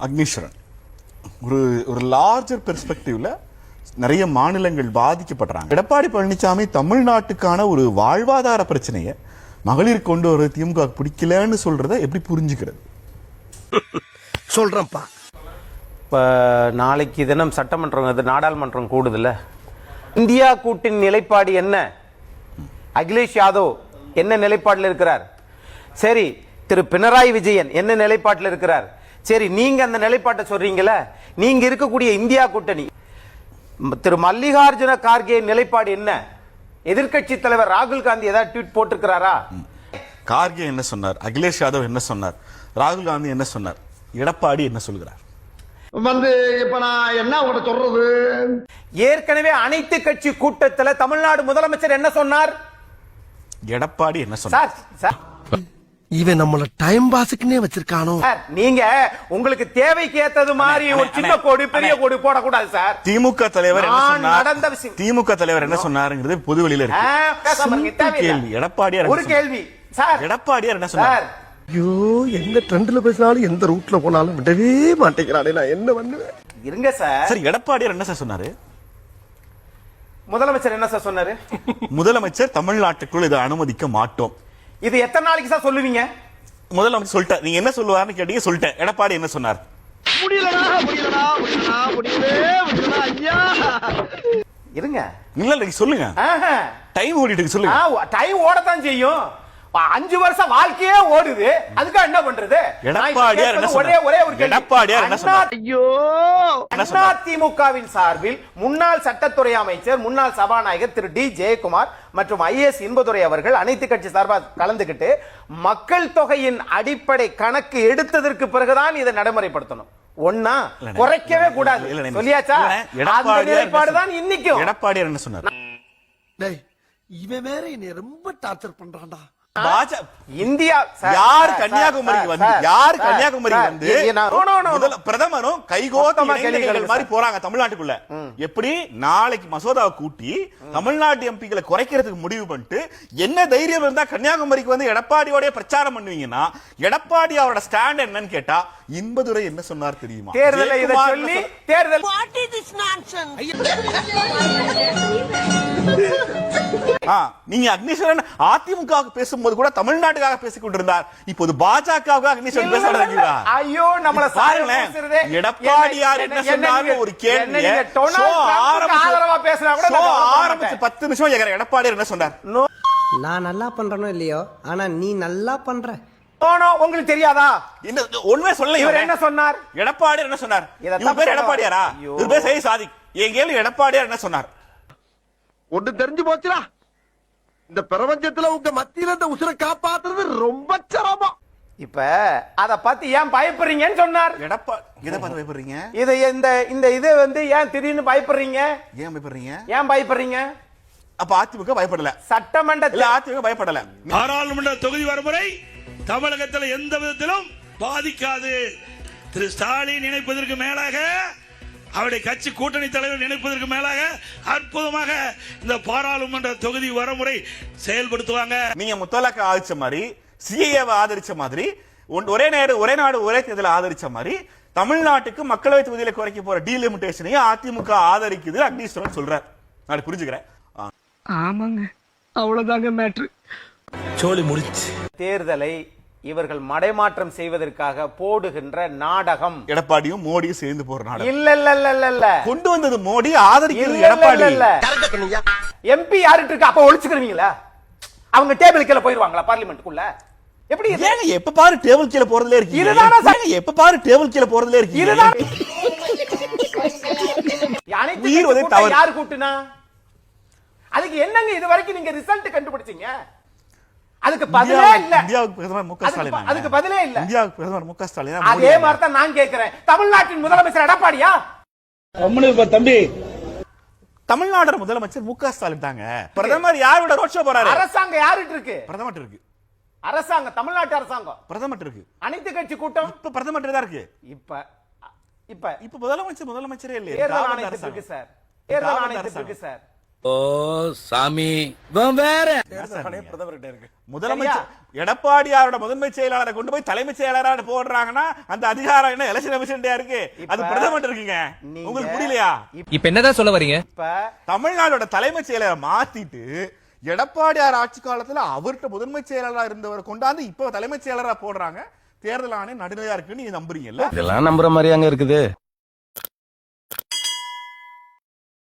அக்னீஸ்வரன், ஒரு லார்ஜர் பெர்ஸ்பெக்டிவ்ல நிறைய மாநிலங்கள் பாதிக்கப்படுறாங்க. எடப்பாடி பழனிசாமி தமிழ்நாட்டுக்கான ஒரு வாழ்வாதார பிரச்சனையை மகளிர் கொண்டு வர திமுக பிடிக்கலன்னு சொல்றத எப்படி புரிஞ்சுக்கிறது? சொல்றேன்ப்பா. இப்போ நாளைக்கு தினம் சட்டமன்றம் நாடாளுமன்றம் கூடுதுல்ல, இந்தியா கூட்டின் நிலைப்பாடு என்ன? அகிலேஷ் யாதவ் என்ன நிலைப்பாட்டில் இருக்கிறார்? சரி, திரு பினராயி விஜயன் என்ன நிலைப்பாட்டில் இருக்கிறார்? சரி, நீங்க அந்த நிலைப்பாட்டை சொல்றீங்களா? நீங்க இருக்கக்கூடிய இந்தியா கூட்டணி திரு மல்லிகார்ஜுன கார்கே நிலைப்பாடு என்ன? எதிர்க்கட்சி தலைவர் ராகுல் காந்தி ஏதாவது ட்வீட் போட்டிருக்கிறாரா? கார்கே என்ன சொன்னார்? அகிலேஷ் யாதவ் என்ன சொன்னார்? ராகுல் காந்தி என்ன சொன்னார்? எடப்பாடி என்ன சொல்கிறார்? இப்ப நான் என்ன உங்களை சொல்றது? ஏற்கனவே அனைத்து கட்சி கூட்டத்தில் தமிழ்நாடு முதலமைச்சர் என்ன சொன்னார்? எடப்பாடி என்ன சொன்னார்? இவன் நம்மள டைம் பாஸ்க்குனே வச்சிருக்கானோ. நீங்க உங்களுக்கு தேவைக்கு ஏத்தது மாதிரி ஒரு சின்ன கோடு பெரிய கோடு போடக்கூடாது சார். திமுக தலைவர் என்ன சொன்னார்? திமுக தலைவர் என்ன சொன்னாருங்கிறது பொதுவெளியில இருக்கு. எடப்பாடியார் ஒரு கேள்வி சார், எடப்பாடியார் என்ன சொன்னார்? ஐயோ, எந்த ட்ரெண்ட்ல பேசினாலும் எந்த ரூட்ல போனாலும் விடவே மாட்டேங்கிறானே, நான் என்ன பண்ணுவேன்? இருங்க சார். சரி, எடப்பாடியார் என்ன சார் சொன்னாரு? முதலமைச்சர் என்ன சார் சொன்னாரு? முதலமைச்சர் தமிழ்நாட்டுக்குள் இதை அனுமதிக்க மாட்டோம். இது எத்தனை நாளைக்கு சார் சொல்லுவீங்க? முதலமைச்சர் சொல்லிட்டார். நீங்க என்ன சொல்லுவாருன்னு கேட்டீங்க, சொல்லிட்டேன். எடப்பாடி என்ன சொன்னார்? இருங்க, இல்ல நீங்க சொல்லுங்க. டைம் ஓடிட்டு சொல்லுங்க. டைம் ஓடத்தான் செய்யும். 5 வருஷம் வாழ்க்கையே ஓடுது, அதுக்காக என்ன பண்றது? எடப்பாடியார் என்ன சொன்னார்? ஒரே ஒரு எடப்பாடியார் என்ன சொன்னார்? ஐயோ, அதிமுகவின் சார்பில் முன்னாள் சட்டத்துறை அமைச்சர், முன்னாள் சபாநாயகர் திரு டி ஜெயக்குமார் மற்றும் ஐஏஎஸ் இன்பதுரை அவர்கள் அனைத்து கட்சி சார்பாக கலந்துகிட்டு மக்கள் தொகையின் அடிப்படை கணக்கு எடுத்ததற்கு பிறகுதான் இதை நடைமுறைப்படுத்தணும். ஒன்னா குறைக்கவே கூடாது சொல்லியாச்சா? எடப்பாடியார் இன்னைக்கும் எடப்பாடியார் என்ன சொன்னார்? இவன் வேற என்னை ரொம்ப டார்ச்சர் பண்றான்டா. இந்தியா யார் கன்னியாகுமரிக்கு வந்து யார் கன்னியாகுமரிக்கு வந்து பிரதமரும் கைகோத்த மாதிரி போறாங்க தமிழ்நாட்டுக்குள்ள. எப்படி நாளைக்கு மசோதாவை கூட்டி தமிழ்நாட்டு எம்பிக்களை குறைக்கிறதுக்கு முடிவு பண்ணிட்டு என்ன தைரியம் இருந்தா கன்னியாகுமரிக்கு வந்து எடப்பாடியோட பிரச்சாரம் பண்ணுவீங்கன்னா, எடப்பாடி அவரோட ஸ்டாண்ட் என்னன்னு கேட்டா இன்பதுரை என்ன சொன்னார் தெரியுமா? தேர்தல் நீங்க அக்னீஸ்வரன் அதிமுக பேசும்போது கூட தமிழ்நாட்டுக்காக பேசிக் கொண்டிருந்தார். இப்போது பாஜக அக்னீஸ்வரன் பேச தொடங்கினார். ஐயோ, நம்மள பாருங்களேன். எடப்பாடியார் என்ன சொன்னாரு ஒரு கேள்வி ஆரம்பிச்சு 10 நிமிஷம் கேக்குற. எடப்பாடியார் என்ன சொன்னார்? நான் நல்லா பண்றனோ இல்லையோ, ஆனா நீ நல்லா பண்ற. உங்களுக்கு தெரியாதா? ஒண்ணுமே சொல்ல. இவர் என்ன சொன்னார்? எடப்பாடியார் என்ன சொன்னார்? இவர் பேர் எடப்பாடியாரா? இவர் பேர் சரி சாதிக். என் கேள்வி எடப்பாடியார் என்ன சொன்னார்? ஒன்று தெரிஞ்சு போச்சுடா, இந்த பிரபஞ்சத்துல உங்க மத்தியில இந்த உசுரை காப்பாத்துறது ரொம்ப சிரமம். இப்ப அத பத்தி ஏன் பயப்படுறீங்கன்னு சொன்னார். எதை பார்த்து பயப்படுறீங்க? இது இந்த இது வந்து ஏன் திடீர்னு பயப்படுறீங்க? ஏன் பயப்படுறீங்க? அப்ப அதிமுக பயப்படல, சட்டமன்றத்தில் அதிமுக பயப்படல. பாராளுமன்ற தொகுதி வரைமுறை தமிழகத்தில் எந்த விதத்திலும் பாதிக்காது. திரு ஸ்டாலின் நினைப்பதற்கு மேலாக, அவருடைய கட்சி கூட்டணி தலைவர் நினைப்பதற்கு மேலாக அற்புதமாக இந்த பாராளுமன்ற தொகுதி வரமுறை செயல்படுத்துவாங்க. நீங்க முத்தலாக்க ஆதரிச்ச மாதிரி, சிஏஏவை ஆதரிச்ச மாதிரி, ஒரே நாடு ஒரே தேர்தலை ஆதரிச்ச மாதிரி தமிழ்நாட்டுக்கு மக்களவை தொகுதியில குறைக்க போற டீலிமிட்டேஷனையும் அதிமுக ஆதரிக்குது அக்னீஸ்வரன் சொல்றார். நான் புரிஞ்சுக்கிறேன். ஆமாங்க, அவ்வளவுதாங்க மேட்ரு. சோலி முடிச்சு. தேர்தலை இவர்கள் மடைமாற்றம் செய்வதற்காக போடுகின்ற நாடகம். எடப்பாடியும் மோடியும் சேர்ந்து போற நாடகம். இல்ல கொண்டு வந்தது மோடி, ஆதரிக்கிறது எடப்பாடி. எம்பி யாருட்டு இருக்கு? அப்ப ஒளிச்சுக்கிறீங்களா? அவங்க டேபிள் கீழ போயிருவாங்களா பார்லிமெண்ட்டுக்குள்ள? எப்படி எப்ப பாரு டேபிள் கீழ போறதுல இருக்கு. எப்ப பாரு டேபிள் கீழ போறதுல இருக்கு. யாரு கூட்டுனா? அதுக்கு என்னங்க இது வரைக்கும் நீங்க ரிசல்ட் கண்டுபிடிச்சீங்க? அதுக்கு பதிலே இல்ல. இந்தியாவுக்கு பிரதமர் மு க ஸ்டாலின். அதுக்கு பதிலே இல்ல. இந்தியாவுக்கு பிரதமர் மு க ஸ்டாலின். அதே மாதிரி தான் நான் கேக்குறேன், தமிழ்நாட்டின் முதலமைச்சர் எடப்பாடியா? தம்பி, தமிழ்நாடு முதலமைச்சர் மு க ஸ்டாலின் தாங்க. பிரதமர் யாரோட ரோட் ஷோ போறாரு? அரசாங்கம் யாருக்கு இருக்கு? பிரதமர் இருக்கு. அரசாங்கம், தமிழ்நாட்டு அரசாங்கம் பிரதமர் இருக்கு. அனைத்து கட்சி கூட்டம் இப்ப பிரதமர் தான் இருக்கு. இப்ப முதலமைச்சரே இல்லையா? தேர்தல் ஆணையத்துக்கு இருக்கு சார். தேர்தல் ஆணையத்துக்கு இருக்கு சார். ஓ சாமி வேற முதலமைச்சர் எடப்பாடியாரோட முதன்மை செயலாளரை கொண்டு போய் தலைமைச் செயலாளரா போடுறாங்கன்னா அந்த அதிகாரம் என்ன எலெக்ஷன் கமிஷன்டா இருக்கு? அது பிரதமர் இருக்குங்க. உங்களுக்கு புரியலையா? இப்ப என்னதான் சொல்ல வரீங்க? இப்ப தமிழ்நாடோட தலைமைச் செயலரை மாத்திட்டு எடப்பாடியார் ஆட்சி காலத்துல அவர்கிட்ட முதன்மை செயலாளரா இருந்தவரை கொண்டாந்து இப்ப தலைமைச் செயலரா போடுறாங்க. தேர்தல் ஆணையம் நடுநிலையா இருக்குன்னு நீங்க நம்புறீங்கல்ல? இதெல்லாம் நம்புற மாதிரியாங்க இருக்குது.